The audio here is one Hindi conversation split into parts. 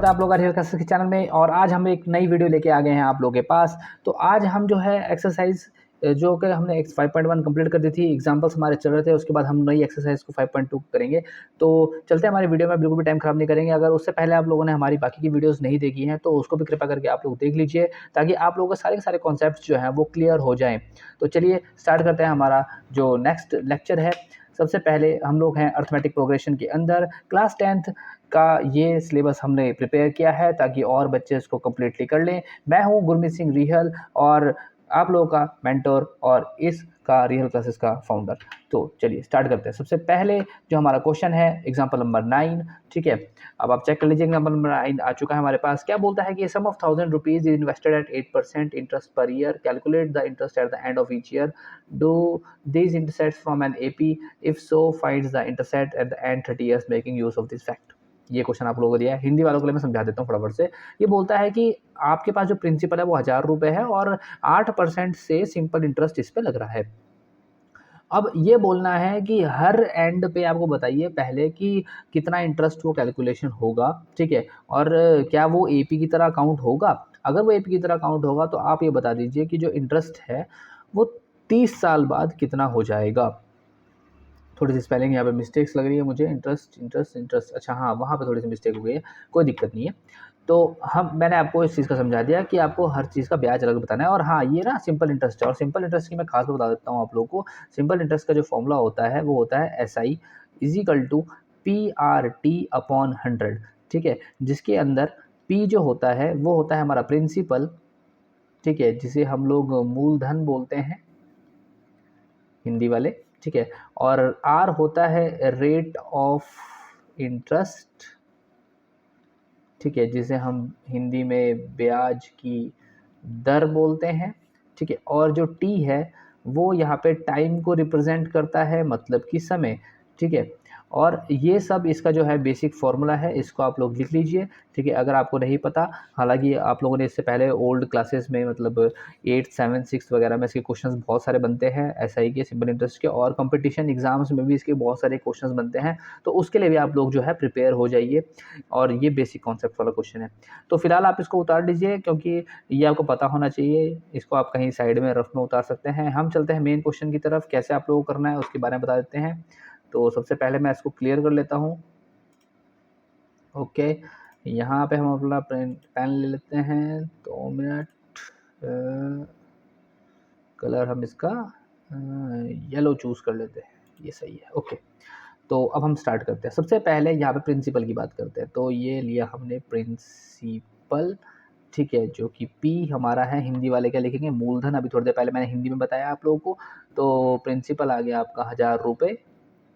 स्वागत है आप लोगों का रियल क्लासेस के चैनल में। और आज हम एक नई वीडियो लेके आ गए हैं आप लोगों के पास। तो आज हम जो है एक्सरसाइज जो कि हमने 5.1 कंप्लीट कर दी थी, एग्जांपल्स हमारे चल रहे थे, उसके बाद हम नई एक्सरसाइज को 5.2 करेंगे। तो चलते हैं हमारी वीडियो में, बिल्कुल भी टाइम खराब नहीं करेंगे। अगर उससे पहले आप लोगों ने हमारी बाकी की वीडियोस नहीं देखी हैं तो उसको भी कृपया करके आप लोग देख लीजिए, ताकि आप लोगों के सारे के सारे कॉन्सेप्ट्स जो हैं वो क्लियर हो जाएँ। तो चलिए स्टार्ट करते हैं हमारा जो नेक्स्ट लेक्चर है। सबसे पहले हम लोग हैं अर्थमेटिक प्रोग्रेशन के अंदर। क्लास 10th का ये सिलेबस हमने प्रिपेयर किया है ताकि और बच्चे इसको कम्प्लीटली कर लें। मैं हूँ गुरमीत सिंह रिहल और आप लोगों का मेंटोर और इसका रियल क्लासेस का फाउंडर। तो चलिए स्टार्ट करते हैं। सबसे पहले जो हमारा क्वेश्चन है एग्जाम्पल नंबर 9, ठीक है। अब आप चेक कर लीजिए, एग्जाम्पल नंबर 9 आ चुका है हमारे पास। क्या बोलता है कि sum of 1000 rupees is invested at 8% interest per year, calculate the interest at the end of each year, do these intercepts from an AP, if so finds the intercept at the end 30 years making use of this fact। ये क्वेश्चन आप लोगों को दिया है, हिंदी वालों के लिए मैं समझा देता हूँ फटाफट से। ये बोलता है कि आपके पास जो प्रिंसिपल है वो 1000 रुपये है और 8% से सिंपल इंटरेस्ट इस पे लग रहा है। अब ये बोलना है कि हर एंड पे आपको बताइए पहले कि कितना इंटरेस्ट वो कैलकुलेशन होगा, ठीक है, और क्या वो एपी की तरह काउंट होगा। अगर वो एपी की तरह काउंट होगा तो आप ये बता दीजिए कि जो इंटरेस्ट है वो 30 साल बाद कितना हो जाएगा। थोड़ी सी स्पेलिंग यहाँ पे मिस्टेक्स लग रही है मुझे, इंटरेस्ट इंटरेस्ट इंटरेस्ट, अच्छा हाँ वहाँ पे थोड़ी सी मिस्टेक हो गई है, कोई दिक्कत नहीं है। तो मैंने आपको इस चीज़ का समझा दिया कि आपको हर चीज़ का ब्याज अलग बताना है। और हाँ, ये ना सिंपल इंटरेस्ट है, और सिंपल इंटरेस्ट की मैं खास बता देता हूँ आप लोगों को। सिंपल इंटरेस्ट का जो फॉर्मूला होता है वो होता है SI इजिकल टू PRT/100, ठीक है, जिसके अंदर P जो होता है वो होता है हमारा प्रिंसिपल, ठीक है, जिसे हम लोग मूलधन बोलते हैं हिंदी वाले, ठीक है, और R होता है रेट ऑफ इंटरेस्ट, ठीक है, जिसे हम हिंदी में ब्याज की दर बोलते हैं, ठीक है, और जो T है वो यहाँ पे टाइम को रिप्रेजेंट करता है, मतलब कि समय, ठीक है। और ये सब इसका जो है बेसिक फार्मूला है, इसको आप लोग लिख लीजिए, ठीक है, अगर आपको नहीं पता। हालांकि आप लोगों ने इससे पहले ओल्ड क्लासेस में मतलब 8, 7, 6 वगैरह में इसके क्वेश्चंस बहुत सारे बनते हैं, SI के, सिंपल इंटरेस्ट के, और कंपटीशन एग्जाम्स में भी इसके बहुत सारे क्वेश्चंस बनते हैं। तो उसके लिए भी आप लोग जो है प्रिपेयर हो जाइए, और ये बेसिक कॉन्सेप्ट वाला क्वेश्चन है। तो फिलहाल आप इसको उतार लीजिए क्योंकि ये आपको पता होना चाहिए। इसको आप कहीं साइड में रफ में उतार सकते हैं। हम चलते हैं मेन क्वेश्चन की तरफ। कैसे आप लोगों को करना है उसके बारे में बता देते हैं। तो सबसे पहले मैं इसको क्लियर कर लेता हूँ। ओके, यहाँ पे हम अपना पेन ले लेते हैं, 2 मिनट। कलर हम इसका येलो चूज कर लेते हैं, ये सही है। ओके, तो अब हम स्टार्ट करते हैं। सबसे पहले यहाँ पे प्रिंसिपल की बात करते हैं। तो ये लिया हमने प्रिंसिपल, ठीक है, जो कि P हमारा है। हिंदी वाले क्या लिखेंगे, मूलधन। अभी थोड़ी देर पहले मैंने हिंदी में बताया आप लोगों को। तो प्रिंसिपल आ गया आपका 1000 रुपये,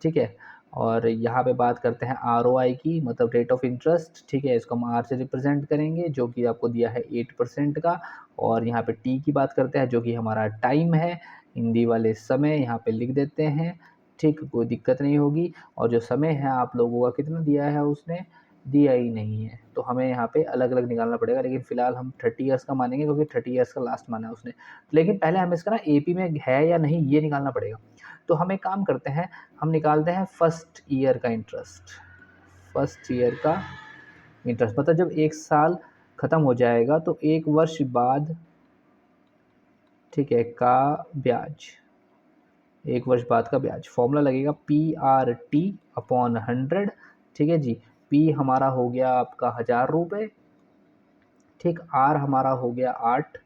ठीक है। और यहाँ पे बात करते हैं ROI की, मतलब रेट ऑफ इंटरेस्ट, ठीक है, इसको हम R से रिप्रेजेंट करेंगे, जो कि आपको दिया है 8% का। और यहाँ पे T की बात करते हैं, जो कि हमारा टाइम है, हिंदी वाले समय यहाँ पे लिख देते हैं, ठीक, कोई दिक्कत नहीं होगी। और जो समय है आप लोगों का कितना दिया है, उसने दिया ही नहीं है, तो हमें यहाँ पे अलग अलग निकालना पड़ेगा। लेकिन फिलहाल हम 30 ईयर्स का मानेंगे क्योंकि 30 ईयर्स का लास्ट माना है उसने। लेकिन पहले हमें इसका ना AP में है या नहीं ये निकालना पड़ेगा। तो हम एक काम करते हैं, हम निकालते हैं फर्स्ट ईयर का इंटरेस्ट। फर्स्ट ईयर का इंटरेस्ट मतलब जब एक साल ख़त्म हो जाएगा तो 1 वर्ष बाद, ठीक है, का ब्याज, 1 वर्ष बाद का ब्याज। फॉर्मूला लगेगा PRT/100, ठीक है जी। P हमारा हो गया आपका 1000 रुपये, ठीक, R हमारा हो गया 8,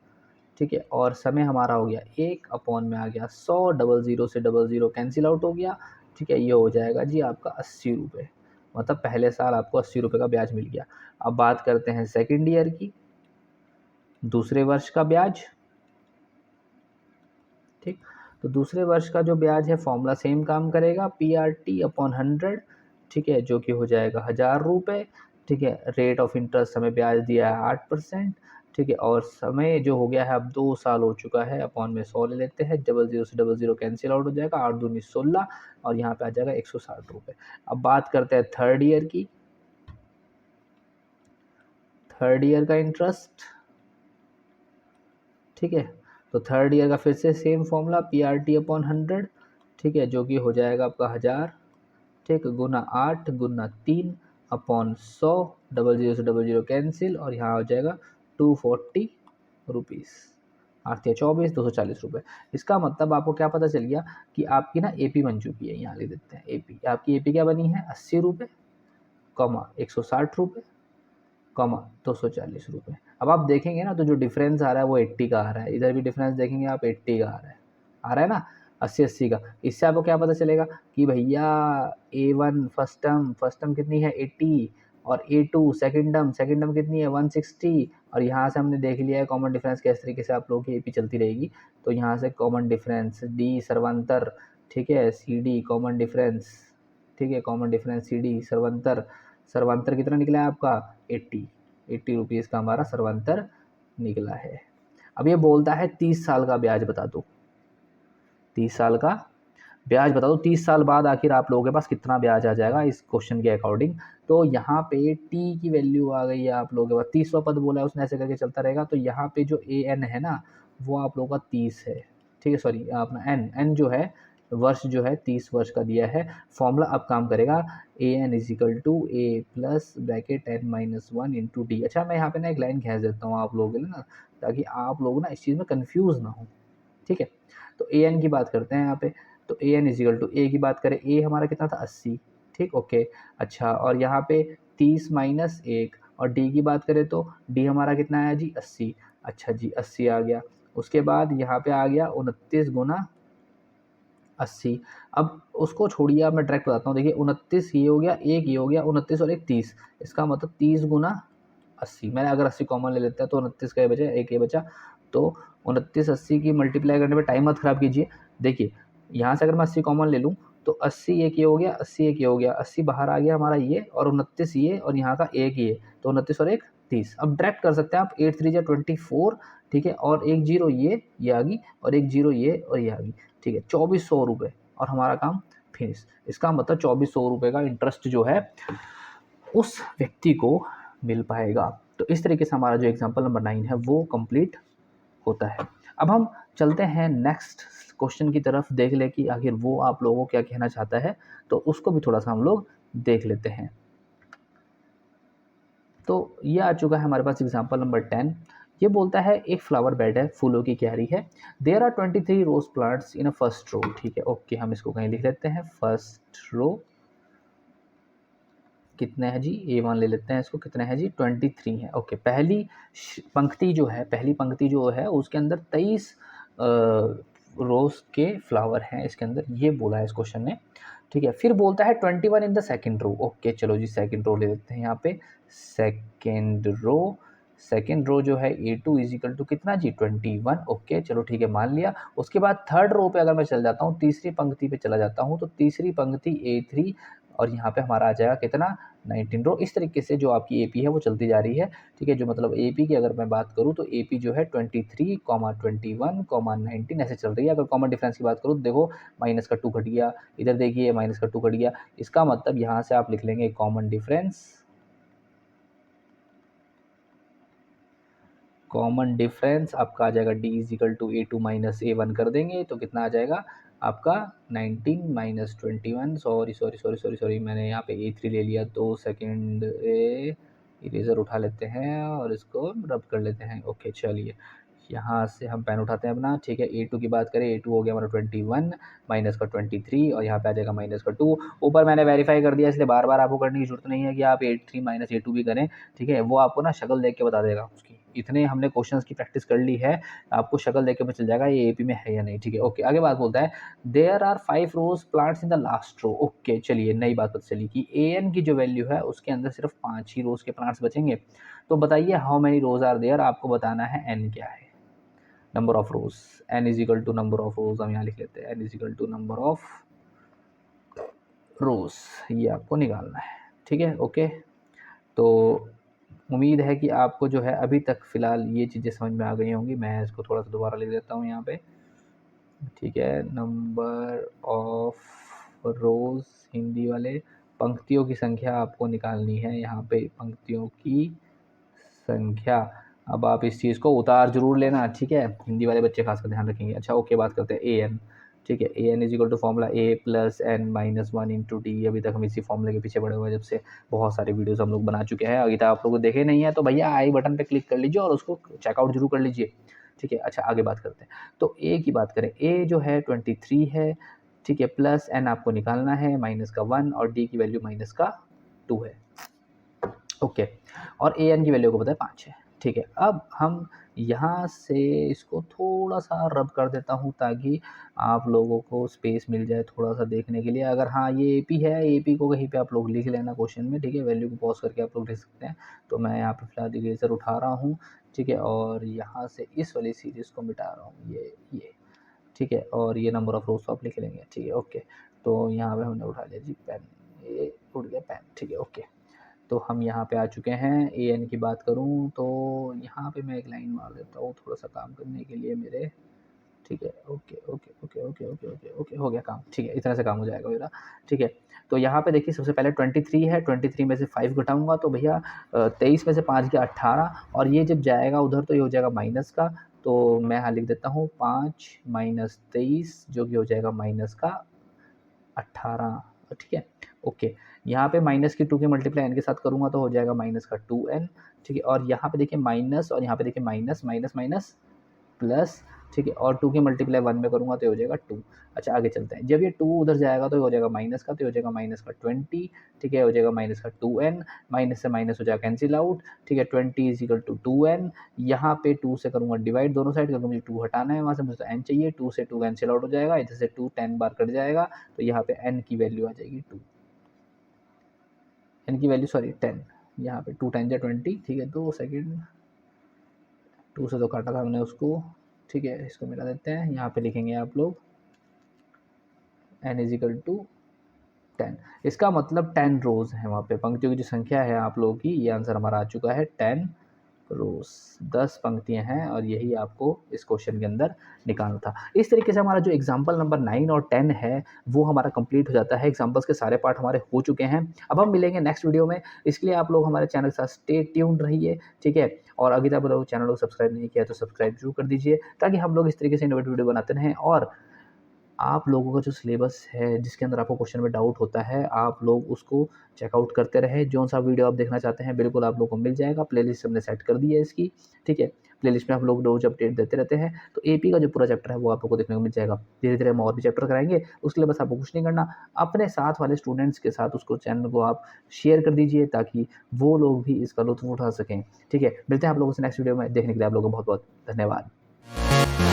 ठीक है, और समय हमारा हो गया 1 अपॉन में आ गया 100, 00 से 00 कैंसिल आउट हो गया, ठीक है। ये हो जाएगा जी आपका 80 रुपये, मतलब पहले साल आपको 80 रुपये का ब्याज मिल गया। अब बात करते हैं सेकेंड ईयर की, दूसरे वर्ष का ब्याज, ठीक। तो दूसरे वर्ष का जो ब्याज है फॉर्मूला सेम काम करेगा, PRT/100, ठीक है, जो कि हो जाएगा 1000 रुपये, ठीक है। रेट ऑफ इंटरेस्ट हमें ब्याज दिया है 8%, ठीक है, और समय जो हो गया है अब 2 साल हो चुका है, अपॉन में 100 ले लेते हैं, 00 से 00 कैंसिल आउट हो जाएगा, 8 दूनी 16, और यहाँ पे आ जाएगा 160 रुपये। अब बात करते हैं थर्ड ईयर की। थर्ड ईयर का इंटरेस्ट, ठीक है, तो थर्ड ईयर का फिर से सेम फॉर्मूला PRT/100, ठीक है, जो कि हो जाएगा आपका 1000, ठीक, गुना 8 गुना 3, अपॉन 100, 00 से 00 कैंसिल, और यहाँ हो जाएगा 240 रुपीज़, 8 या 24, 240 रुपये। इसका मतलब आपको क्या पता चल गया कि आपकी ना एपी बन चुकी है। यहाँ लिख देते हैं एपी, आपकी एपी क्या बनी है, 80 रुपये, 160 रुपये, 240 रुपये। अब आप देखेंगे ना तो जो डिफरेंस आ रहा है वो 80 का आ रहा है, इधर भी डिफरेंस देखेंगे आप 80 का आ रहा है ना, 80 का। इससे आपको क्या पता चलेगा कि भैया A1 फर्स्ट टर्म कितनी है 80, और A2 सेकंड टर्म कितनी है 160, और यहाँ से हमने देख लिया है कॉमन डिफरेंस किस तरीके से आप लोगों की एपी चलती रहेगी। तो यहाँ से कॉमन डिफरेंस डी सर्वंतर, ठीक है, सी डी कॉमन डिफरेंस, ठीक है, कॉमन डिफरेंस सी डी सर्वांतर कितना निकला है आपका 80 रुपीज़ का हमारा सर्वांतर निकला है। अब ये बोलता है 30 साल का ब्याज बता दो, 30 साल का ब्याज बता दो, 30 साल बाद आखिर आप लोगों के पास कितना ब्याज आ जाएगा इस क्वेश्चन के अकॉर्डिंग। तो यहाँ पे टी की वैल्यू आ गई है आप लोगों के पास, 30वां पद बोला है उसने, ऐसे करके चलता रहेगा। तो यहाँ पे जो ए एन है ना वो आप लोगों का 30 है, ठीक है, सॉरी अपना एन जो है वर्ष जो है 30 वर्ष का दिया है। फॉर्मूला अब काम करेगा A N is equal to A plus bracket N minus 1 into D. अच्छा मैं यहाँ पे ना एक लाइन खींच देता हूँ आप लोगों के लिए ना, ताकि आप लोग ना इस चीज़ में कन्फ्यूज़ ना हो, ठीक है। तो ए एन की बात करते हैं यहाँ पे, तो ए एन इजिकल टू ए की बात करें, ए हमारा कितना था 80, ठीक, ओके। अच्छा और यहाँ पे 30 माइनस 1, और डी की बात करें तो डी हमारा कितना आया जी 80, अच्छा जी 80 आ गया। उसके बाद यहाँ पे आ गया 29 गुना 80। अब उसको छोड़िए, अब मैं डायरेक्ट बताता हूँ, देखिए 29 ये हो गया, एक ये हो गया, 29 और एक 30, इसका मतलब 30 गुना 80। मैंने अगर 80 कॉमन ले लेता है तो 29 का ये बचा, एक ये बचा, तो 29 80 की मल्टीप्लाई करने पे टाइम मत खराब कीजिए। देखिए यहाँ से अगर मैं 80 कॉमन ले लूँ तो 80 एक ये हो गया, 80 एक ये हो गया, 80 बाहर आ गया हमारा ये, और 29 ये, और यहाँ का एक ये, तो 29 और एक 30। अब डायरेक्ट कर सकते हैं आप, 8 3 जा 24, ठीक है, और एक जीरो ये आ गई, और एक जीरो ये और ये आ गई, ठीक है, 2400 रुपये, और हमारा काम फिनिश। इसका मतलब 2400 रुपये का इंटरेस्ट जो है उस व्यक्ति को मिल पाएगा। तो इस तरीके से हमारा जो एग्जाम्पल नंबर 9 है वो कंप्लीट होता है। अब हम चलते हैं नेक्स्ट क्वेश्चन की तरफ, देख ले कि आखिर वो आप लोगों को क्या कहना चाहता है, तो उसको भी थोड़ा सा हम लोग देख लेते हैं। तो ये आ चुका है हमारे पास एग्जाम्पल नंबर 10। ये बोलता है एक फ्लावर बेड है, फूलों की क्यारी है, there are 23 rose plants in a first row, ठीक है, ओके, हम इसको कहीं लिख लेते हैं, फर्स्ट रो कितने हैं जी, A1 ले लेते हैं इसको, कितने हैं जी 23 है, ओके। पहली पंक्ति जो है उसके अंदर 23 रोज के फ्लावर हैं इसके अंदर, ये बोला है इस क्वेश्चन ने, ठीक है। फिर बोलता है 21 in the second row, okay, चलो जी सेकंड रो ले लेते हैं यहाँ पे, सेकंड रो जो है A2 इजिकल टू कितना जी 21, ओके, चलो ठीक है मान लिया। उसके बाद थर्ड रो पे अगर मैं चल जाता हूँ, तीसरी पंक्ति पे चला जाता हूँ, तो तीसरी पंक्ति A3, और यहाँ पे हमारा आ जाएगा कितना 19 रो। इस तरीके से जो आपकी एपी है वो चलती जा रही है, ठीक है। जो मतलब एपी की अगर मैं बात करूँ तो एपी जो है 23, 21, 19 ऐसे चल रही है। अगर कॉमन डिफरेंस की बात करूँ तो देखो माइनस का 2 घट गया, इधर देखिए माइनस का 2 घट गया, इसका मतलब यहाँ से आप लिख लेंगे कॉमन डिफरेंस आपका आ जाएगा D is equal to A2 minus A1 कर देंगे तो कितना आ जाएगा आपका 19 माइनस 21, सॉरी मैंने यहाँ पे A3 ले लिया, 2 सेकेंड, इरेजर उठा लेते हैं और इसको रब कर लेते हैं, ओके। चलिए यहाँ से हम पेन उठाते हैं अपना, ठीक है। A2 की बात करें, A2 हो गया हमारा 21 माइनस का 23, और यहाँ पे आ जाएगा माइनस का 2। ऊपर मैंने वेरीफाई कर दिया, इसलिए बार बार आपको करने की जरूरत नहीं है कि आप A3 माइनस A2 भी करें, ठीक है। वो आपको ना शक्ल देख के बता देगा उसकी, इतने हमने क्वेश्चंस की प्रैक्टिस कर ली है, आपको शक्ल देख के पता चल जाएगा ये एपी में है या नहीं, ठीक है, ओके। आगे बात बोलता है there are 5 rose plants in the last row, okay. चलिए नई बात पता चली कि एन की जो वैल्यू है उसके अंदर सिर्फ 5 ही रोज के प्लांट्स बचेंगे। तो बताइए how many rows are there, आपको बताना है एन क्या है, number of rows, N is equal to number of rows, हम यहाँ लिख लेते हैं N is equal to number of rows, ये आपको निकालना है, ठीक है, ओके। तो उम्मीद है कि आपको जो है अभी तक फ़िलहाल ये चीज़ें समझ में आ गई होंगी। मैं इसको थोड़ा सा दोबारा लिख देता हूँ यहाँ पे, ठीक है। नंबर ऑफ रोज़, हिंदी वाले, पंक्तियों की संख्या आपको निकालनी है, यहाँ पे पंक्तियों की संख्या। अब आप इस चीज़ को उतार जरूर लेना, ठीक है, हिंदी वाले बच्चे खासकर ध्यान रखेंगे। अच्छा ओके, बात करते हैं ए एन, ठीक है। A N is equal to formula A plus N minus one into D. अभी तक हम इसी फॉर्मूले के पीछे बढ़े हुए हैं, जब से बहुत सारे वीडियोस हम लोग बना चुके हैं। अभी तक आप लोगों को देखे नहीं है तो भैया आई बटन पे क्लिक कर लीजिए और उसको चेकआउट जरूर कर लीजिए, ठीक है। अच्छा आगे बात करते हैं, तो ए की बात करें, ए जो है 23 है, ठीक है, प्लस एन आपको निकालना है माइनस का 1 और डी की वैल्यू माइनस का 2 है, ओके। और ए एन की वैल्यू को पता है 5 है, ठीक है। अब हम यहाँ से इसको थोड़ा सा रब कर देता हूँ ताकि आप लोगों को स्पेस मिल जाए थोड़ा सा देखने के लिए। अगर हाँ ये ए पी है, ए पी को कहीं पे आप लोग लिख लेना क्वेश्चन में, ठीक है। वैल्यू को पॉज करके आप लोग लिख सकते हैं। तो मैं यहाँ पे फिलहाल इरेजर उठा रहा हूँ, ठीक है, और यहाँ से इस वाली सीरीज़ को मिटा रहा हूँ, ये ठीक है। और ये नंबर ऑफ रोज तो आप लिख लेंगे, ठीक है, ओके। तो यहाँ पे हमने उठा लिया जी पेन, ये उठ गया पेन, ठीक है, ओके। तो हम यहाँ पे आ चुके हैं। ए एन की बात करूँ तो यहाँ पे मैं एक लाइन मार देता हूँ थोड़ा सा काम करने के लिए मेरे, ठीक है, okay okay okay okay okay okay okay, हो गया काम, ठीक है। इस तरह से काम हो जाएगा मेरा, ठीक है। तो यहाँ पे देखिए सबसे पहले 23 है, 23 में से 5 घटाऊंगा तो भैया 23 में से 5 गया 18, और ये जब जाएगा उधर तो ये हो जाएगा माइनस का। तो मैं यहाँ लिख देता हूँ 5 माइनस 23 जो कि हो जाएगा माइनस का 18, ठीक है, ओके। यहाँ पे माइनस की 2 के मल्टीप्लाई एन के साथ करूँगा तो हो जाएगा माइनस का 2n, ठीक है। और यहाँ पे देखिए माइनस, और यहाँ पे देखिए माइनस माइनस माइनस प्लस, ठीक है। और 2 की मल्टीप्लाई 1 में करूँगा तो ये हो जाएगा 2। अच्छा आगे चलते हैं, जब ये 2 उधर जाएगा तो ये हो जाएगा माइनस का, तो ये हो जाएगा माइनस का 20, ठीक है, हो जाएगा माइनस का 2n, माइनस से माइनस हो जाएगा कैंसिल आउट, ठीक है। 20 इज इक्वल टू 2n, यहाँ पे 2 से करूँगा डिवाइड दोनों साइड, क्योंकि मुझे 2 हटाना है वहाँ से, मुझे तो n चाहिए। 2 से 2 कैंसिल आउट हो जाएगा, इधर से 2 10 बार कट जाएगा, तो यहाँ पे n की वैल्यू आ जाएगी 2, n की वैल्यू सॉरी 10, यहाँ पे 2 10 जा 20, ठीक है। 2 सेकेंड, 2 से तो काटा था हमने उसको, ठीक है। इसको मिला देते हैं, यहाँ पे लिखेंगे आप लोग n इज इक्वल टू 10। इसका मतलब 10 रोज है वहाँ पे, पंक्तियों की जो संख्या है आप लोगों की, ये आंसर हमारा आ चुका है 10 रोज, 10 पंक्तियां हैं, और यही आपको इस क्वेश्चन के अंदर निकालना था। इस तरीके से हमारा जो एग्जाम्पल नंबर 9 और 10 है वो हमारा कंप्लीट हो जाता है। एग्जाम्पल्स के सारे पार्ट हमारे हो चुके हैं। अब हम मिलेंगे नेक्स्ट वीडियो में, इसके लिए आप लोग हमारे चैनल के साथ स्टे ट्यून्ड रहिए, ठीक है। और अगर आप लोग चैनल को सब्सक्राइब नहीं किया तो सब्सक्राइब जरूर कर दीजिए, ताकि हम लोग इस तरीके से इनोवेटिव वीडियो बनाते रहें। और आप लोगों का जो सिलेबस है जिसके अंदर आपको क्वेश्चन में डाउट होता है, आप लोग उसको चेकआउट करते रहें। जो सा वीडियो आप देखना चाहते हैं बिल्कुल आप लोगों को मिल जाएगा। प्लेलिस्ट हमने सेट कर दी है इसकी, ठीक है। प्लेलिस्ट में आप लोग रोज अपडेट देते रहते हैं। तो एपी का जो पूरा चैप्टर है वो आप लोगों को देखने को मिल जाएगा। धीरे धीरे हम और भी चैप्टर कराएंगे, उसके लिए बस आपको कुछ नहीं करना, अपने साथ वाले स्टूडेंट्स के साथ उसको चैनल को आप शेयर कर दीजिए ताकि वो लोग भी इसका लुत्फ उठा सकें, ठीक है। मिलते हैं आप लोगों से नेक्स्ट वीडियो में। देखने के लिए आप लोगों को बहुत बहुत धन्यवाद।